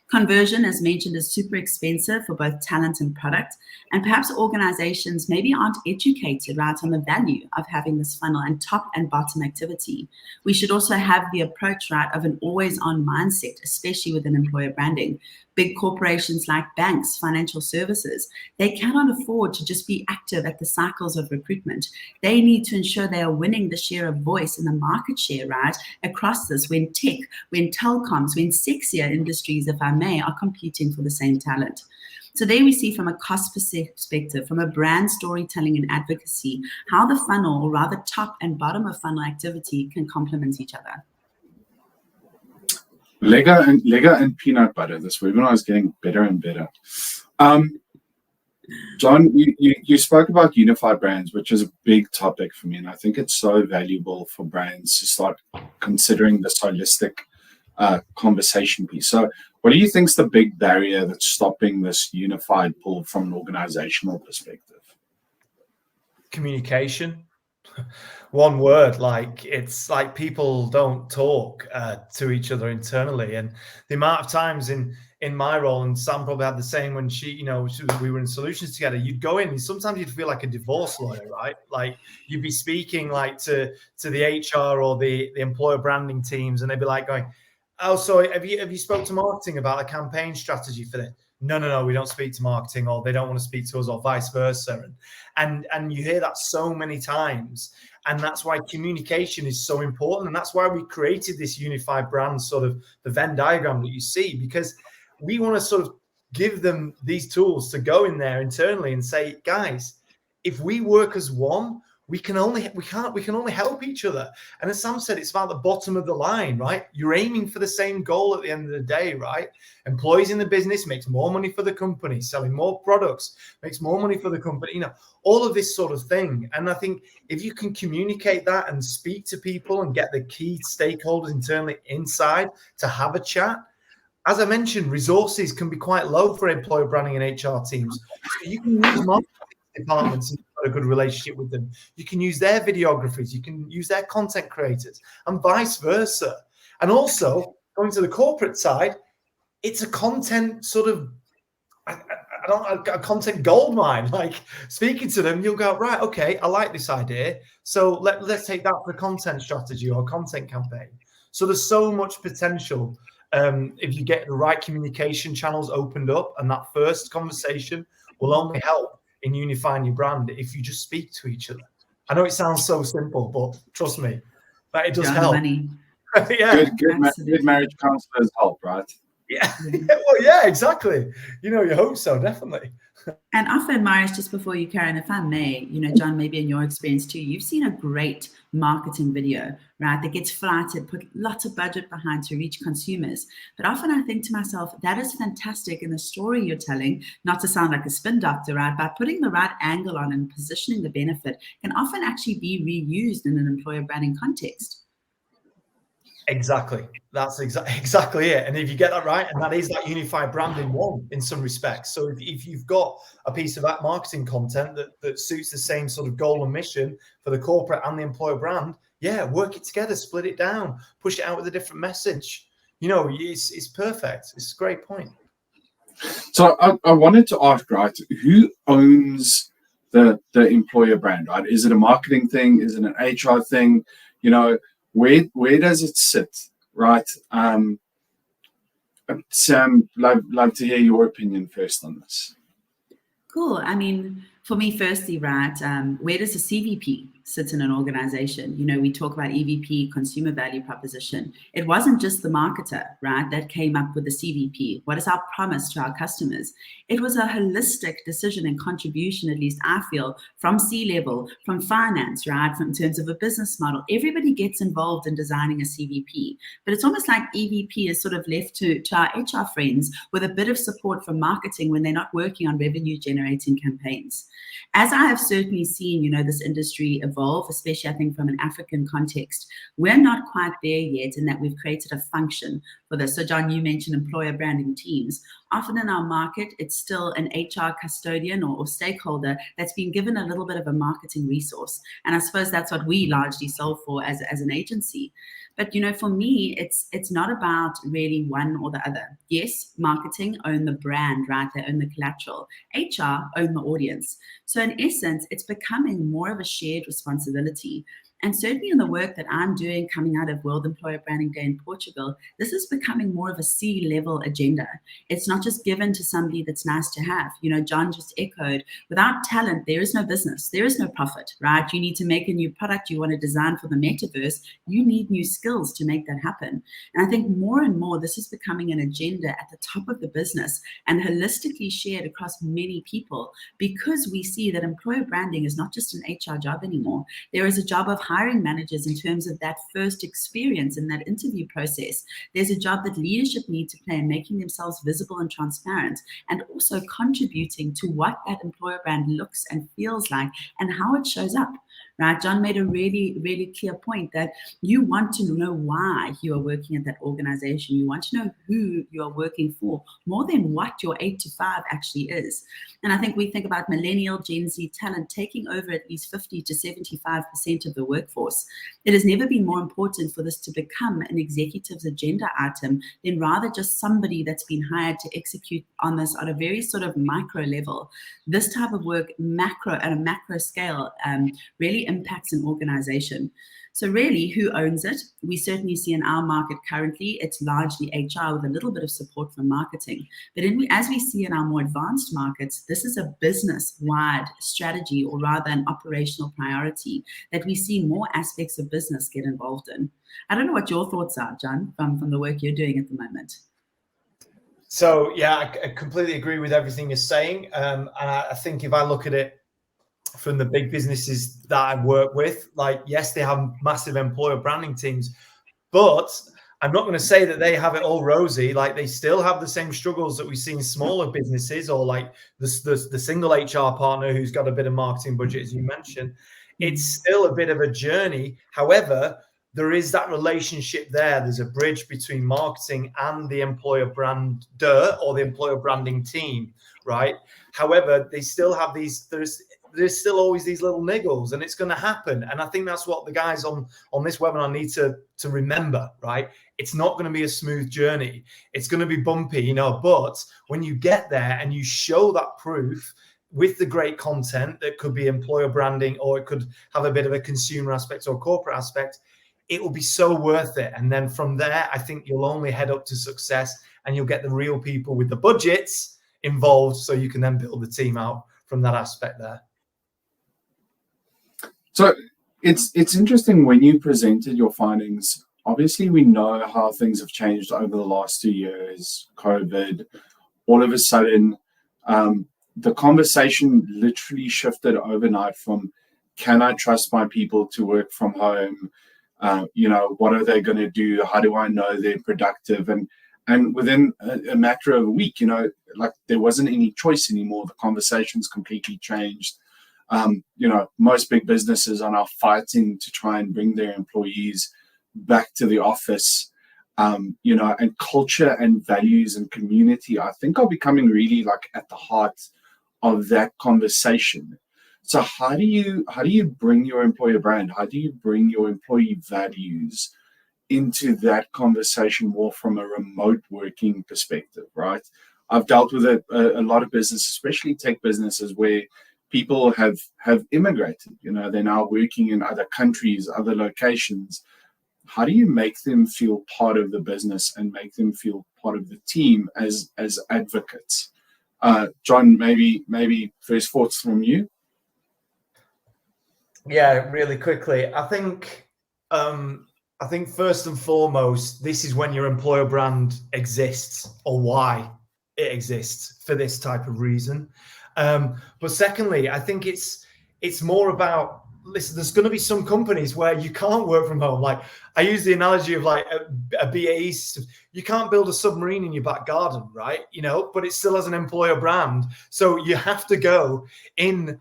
S4: Conversion, as mentioned, is super expensive for both talent and product, and perhaps organizations maybe aren't educated, right, on the value of having this funnel and top and bottom activity. We should also have the approach, right, of an always-on mindset, especially within employer branding. Big corporations like banks, financial services, they cannot afford to just be active at the cycles of recruitment. They need to ensure they are winning the share of voice and the market share, right, across this, when tech, when telecoms, when sexier industries, if I may, are competing for the same talent. So there we see, from a cost perspective, from a brand storytelling and advocacy, how the funnel, or rather top and bottom of funnel activity, can complement each other.
S3: Lego and peanut butter. This webinar is getting better and better. John, you spoke about unified brands, which is a big topic for me, and I think it's so valuable for brands to start considering this holistic conversation piece. So what do you think is the big barrier that's stopping this unified pull from an organizational perspective?
S2: Communication. One word, like, it's like people don't talk to each other internally, and the amount of times in my role, and Sam probably had the same when we were in solutions together, you'd go in and sometimes you'd feel like a divorce lawyer, right? Like, you'd be speaking like to the HR or the employer branding teams, and they'd be like going, Oh, sorry. Have you spoke to marketing about a campaign strategy for this? No, we don't speak to marketing, or they don't want to speak to us, or vice versa. And you hear that so many times. And that's why communication is so important. And that's why we created this unified brand, sort of the Venn diagram that you see, because we want to sort of give them these tools to go in there internally and say, guys, if we work as one, we can only help each other. And as Sam said, it's about the bottom of the line, right? You're aiming for the same goal at the end of the day, right? Employees in the business makes more money for the company, selling more products makes more money for the company, you know, all of this sort of thing. And I think if you can communicate that and speak to people and get the key stakeholders internally inside to have a chat, as I mentioned, resources can be quite low for employer branding and HR teams. So you can use marketing departments and a good relationship with them. You can use their videographers, you can use their content creators, and vice versa. And also, going to the corporate side, it's a content sort of, a content goldmine. Like, speaking to them, you'll go, right, okay, I like this idea. So let's take that for a content strategy or a content campaign. So there's so much potential if you get the right communication channels opened up, and that first conversation will only help in unifying your brand if you just speak to each other. I know it sounds so simple, but trust me, that it does help.
S4: Money.
S2: Yeah.
S3: Good marriage counselors help, right?
S2: Yeah. Well, yeah, exactly. You know, you hope so, definitely.
S4: And often, Marius, just before you, Karen, if I may, you know, John, maybe in your experience too, you've seen a great marketing video, right, that gets flighted, put lots of budget behind to reach consumers. But often I think to myself, that is fantastic in the story you're telling, not to sound like a spin doctor, right, by putting the right angle on and positioning the benefit can often actually be reused in an employer branding context.
S2: Exactly. That's exactly it. And if you get that right, and that is that unified brand in one in some respects. So if you've got a piece of that marketing content that suits the same sort of goal and mission for the corporate and the employer brand, yeah, work it together, split it down, push it out with a different message. You know, it's perfect. It's a great point.
S3: So I wanted to ask, right, who owns the employer brand, right? Is it a marketing thing? Is it an HR thing? You know, where does it sit, right? Sam, love to hear your opinion first on this.
S4: Cool. I mean, for me, firstly, right, where does the CVP sit in an organization? You know, we talk about EVP, consumer value proposition. It wasn't just the marketer, right, that came up with the CVP. What is our promise to our customers? It was a holistic decision and contribution, at least I feel, from C-level, from finance, right, in terms of a business model. Everybody gets involved in designing a CVP. But it's almost like EVP is sort of left to our HR friends with a bit of support from marketing when they're not working on revenue-generating campaigns. As I have certainly seen, you know, this industry evolve, especially I think from an African context, we're not quite there yet in that we've created a function for this. So John, you mentioned employer branding teams. Often in our market, it's still an HR custodian or stakeholder that's been given a little bit of a marketing resource. And I suppose that's what we largely solve for as an agency. But, you know, for me, it's not about really one or the other. Yes, marketing own the brand, right? They own the collateral. HR own the audience. So in essence, it's becoming more of a shared responsibility. And certainly in the work that I'm doing coming out of World Employer Branding Day in Portugal, this is becoming more of a C-level agenda. It's not just given to somebody that's nice to have. You know, John just echoed, without talent, there is no business, there is no profit, right? You need to make a new product, you want to design for the metaverse, you need new skills to make that happen. And I think more and more, this is becoming an agenda at the top of the business and holistically shared across many people, because we see that employer branding is not just an HR job anymore. There is a job of hiring managers in terms of that first experience in that interview process. There's a job that leadership need to play in making themselves visible and transparent, and also contributing to what that employer brand looks and feels like and how it shows up. Right? John made a really, really clear point that you want to know why you are working at that organization. You want to know who you are working for more than what your 8 to 5 actually is. And I think we think about millennial Gen Z talent taking over at least 50 to 75% of the workforce. It has never been more important for this to become an executive's agenda item than rather just somebody that's been hired to execute on this on a very sort of micro level. This type of work at a macro scale really really impacts an organization. So really, who owns it? We certainly see in our market currently, it's largely HR with a little bit of support from marketing. But as we see in our more advanced markets, this is a business-wide strategy, or rather an operational priority that we see more aspects of business get involved in. I don't know what your thoughts are, John, from the work you're doing at the moment.
S2: So, yeah, I completely agree with everything you're saying. And I think if I look at it from the big businesses that I work with, like, yes, they have massive employer branding teams, but I'm not going to say that they have it all rosy. Like, they still have the same struggles that we see in smaller businesses, or like the single HR partner who's got a bit of marketing budget, as you mentioned. It's still a bit of a journey. However, there is that relationship there. There's a bridge between marketing and the employer brander or the employer branding team, right? However, they still have these, there's still always these little niggles, and it's going to happen. And I think that's what the guys on this webinar need to remember, right? It's not going to be a smooth journey. It's going to be bumpy, you know, but when you get there and you show that proof with the great content that could be employer branding, or it could have a bit of a consumer aspect or corporate aspect, it will be so worth it. And then from there, I think you'll only head up to success, and you'll get the real people with the budgets involved, so you can then build the team out from that aspect there.
S3: So it's interesting when you presented your findings. Obviously, we know how things have changed over the last 2 years, COVID. All of a sudden, the conversation literally shifted overnight from, can I trust my people to work from home? You know, what are they going to do? How do I know they're productive? And within a matter of a week, you know, like, there wasn't any choice anymore. The conversation's completely changed. You know, most big businesses are now fighting to try and bring their employees back to the office. You know, and culture and values and community, I think, are becoming really like at the heart of that conversation. So how do you bring your employer brand? How do you bring your employee values into that conversation more from a remote working perspective, right? I've dealt with a lot of businesses, especially tech businesses, where people have immigrated. You know, they're now working in other countries, other locations. How do you make them feel part of the business and make them feel part of the team as advocates? John, maybe first thoughts from you.
S2: Yeah, really quickly. I think first and foremost, this is when your employer brand exists, or why it exists, for this type of reason. But secondly, I think it's more about, listen, there's going to be some companies where you can't work from home. Like, I use the analogy of like a BAE system. You can't build a submarine in your back garden, right? You know, but it still has an employer brand. So you have to go into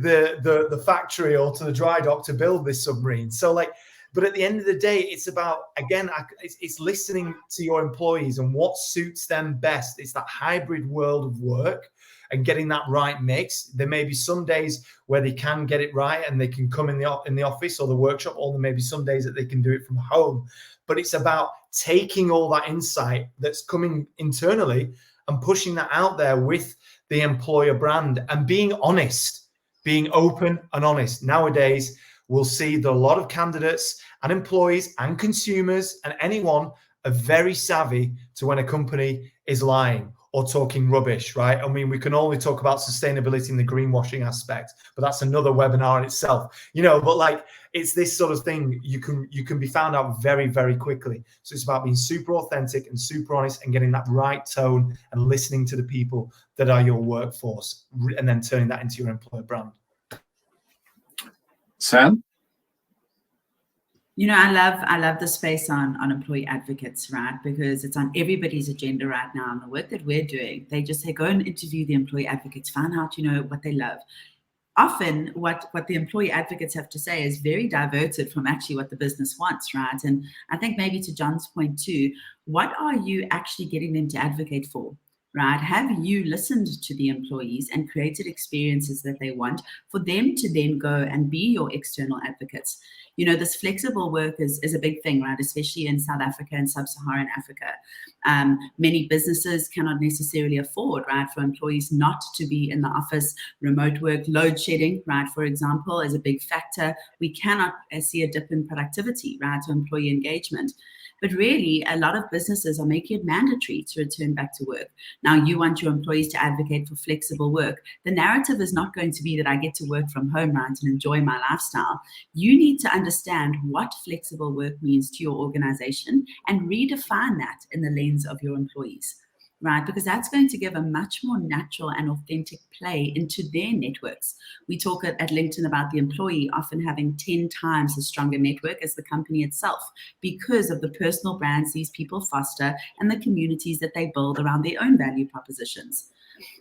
S2: the factory or to the dry dock to build this submarine. So like, but at the end of the day, it's about, again, it's listening to your employees and what suits them best. It's that hybrid world of work and getting that right mix. There may be some days where they can get it right and they can come in the office or the workshop, or there may be some days that they can do it from home. But it's about taking all that insight that's coming internally and pushing that out there with the employer brand and being honest, being open and honest. Nowadays, we'll see that a lot of candidates and employees and consumers and anyone are very savvy to when a company is lying or talking rubbish, right? I mean, we can only talk about sustainability and the greenwashing aspect, but that's another webinar in itself, you know. But like, it's this sort of thing you can be found out very, very quickly. So it's about being super authentic and super honest and getting that right tone and listening to the people that are your workforce, and then turning that into your employer brand.
S3: Sam?
S4: You know, I love the space on employee advocates, right? Because it's on everybody's agenda right now. And the work that we're doing, they just say, go and interview the employee advocates, find out, you know, what they love. Often what the employee advocates have to say is very diverted from actually what the business wants, right? And I think maybe to John's point too, what are you actually getting them to advocate for? right? Have you listened to the employees and created experiences that they want for them to then go and be your external advocates? You know, this flexible work is a big thing, right? Especially in South Africa and sub-Saharan Africa. Many businesses cannot necessarily afford, right, for employees not to be in the office. Remote work, load shedding, right, for example, is a big factor. We cannot see a dip in productivity, right, to employee engagement. But really, a lot of businesses are making it mandatory to return back to work. Now, you want your employees to advocate for flexible work. The narrative is not going to be that I get to work from home, right, and enjoy my lifestyle. You need to understand what flexible work means to your organization and redefine that in the lens of your employees, right? Because that's going to give a much more natural and authentic play into their networks. We talk at LinkedIn about the employee often having 10 times a stronger network as the company itself because of the personal brands these people foster and the communities that they build around their own value propositions.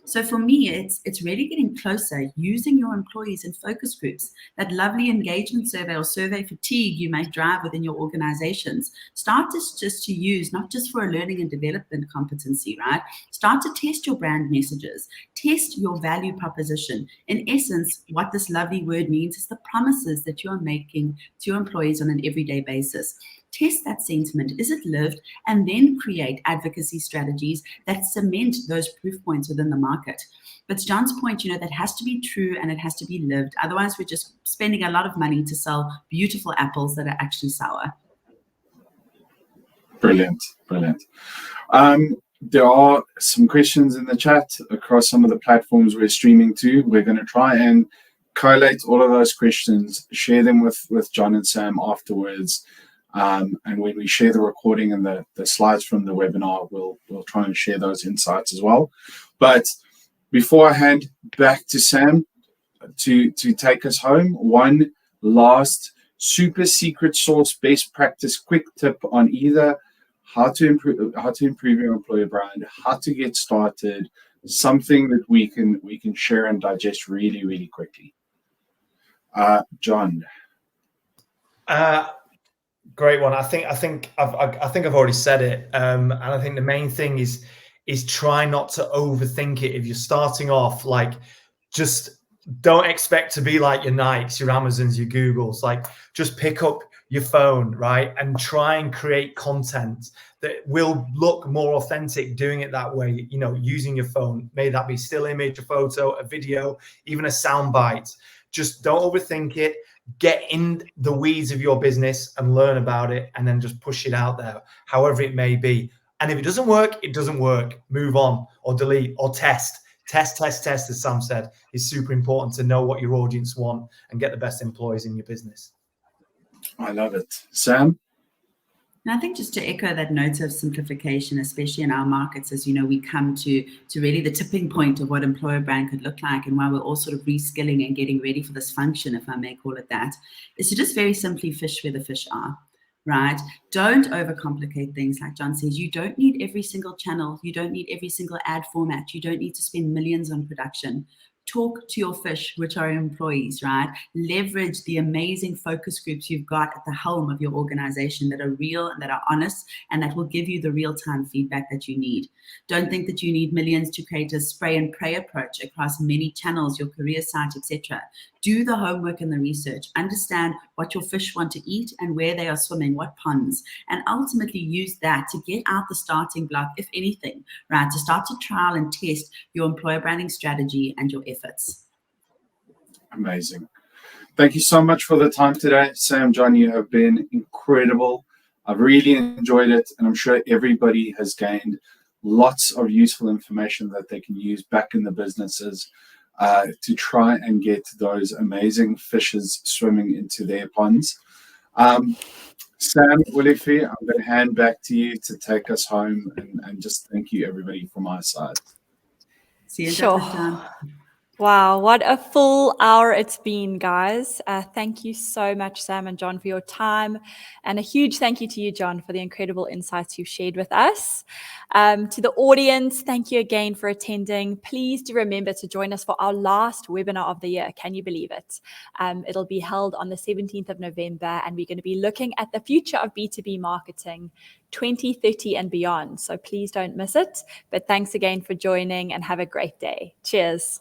S4: So for me, it's really getting closer, using your employees in focus groups. That lovely engagement survey or survey fatigue you might drive within your organizations. Start just to use, not just for a learning and development competency, right? Start to test your brand messages, test your value proposition. In essence, what this lovely word means is the promises that you're making to your employees on an everyday basis. Test that sentiment. Is it lived? And then create advocacy strategies that cement those proof points within the market. But to John's point, you know, that has to be true and it has to be lived. Otherwise, we're just spending a lot of money to sell beautiful apples that are actually sour.
S3: Brilliant, brilliant. There are some questions in the chat across some of the platforms we're streaming to. We're going to try and collate all of those questions, share them with John and Sam afterwards. And when we share the recording and the slides from the webinar, we'll try and share those insights as well. But before I hand back to Sam to take us home, one last super secret sauce best practice quick tip on either how to improve your employer brand, how to get started, something that we can share and digest really, really quickly. John.
S2: Great one. I think I've already said it, and I think the main thing is try not to overthink it. If you're starting off, like, just don't expect to be like your Nikes, your Amazons, your Googles. Like, just pick up your phone, right, and try and create content that will look more authentic doing it that way. You know, using your phone, may that be still image, a photo, a video, even a soundbite. Just don't overthink it. Get in the weeds of your business and learn about it, and then just push it out there, however it may be. And if it doesn't work, it doesn't work. Move on or delete or test, as Sam said. It's super important to know what your audience want and get the best employees in your business.
S3: I love it. Sam?
S4: And I think just to echo that note of simplification, especially in our markets, as you know, we come to really the tipping point of what employer brand could look like, and why we're all sort of reskilling and getting ready for this function, if I may call it that, is to just very simply fish where the fish are, right? Don't overcomplicate things. Like John says, you don't need every single channel. You don't need every single ad format. You don't need to spend millions on production. Talk to your fish, which are employees, right? Leverage the amazing focus groups you've got at the helm of your organization that are real and that are honest, and that will give you the real-time feedback that you need. Don't think that you need millions to create a spray and pray approach across many channels, your career site, etc. Do the homework and the research. Understand what your fish want to eat and where they are swimming, what ponds, and ultimately use that to get out the starting block, if anything, right? To start to trial and test your employer branding strategy and your efforts.
S3: Amazing. Thank you so much for the time today. Sam, John, you have been incredible. I've really enjoyed it, and I'm sure everybody has gained lots of useful information that they can use back in the businesses to try and get those amazing fishes swimming into their ponds. Sam, Ulifi, I'm going to hand back to you to take us home, and just thank you, everybody, from my side.
S4: See you in
S1: Sure.
S4: time.
S1: Wow, what a full hour it's been, guys. Thank you so much, Sam and John, for your time. And a huge thank you to you, John, for the incredible insights you've shared with us. To the audience, thank you again for attending. Please do remember to join us for our last webinar of the year. Can you believe it? It'll be held on the 17th of November, and we're going to be looking at the future of B2B marketing 2030 and beyond. So please don't miss it. But thanks again for joining, and have a great day. Cheers.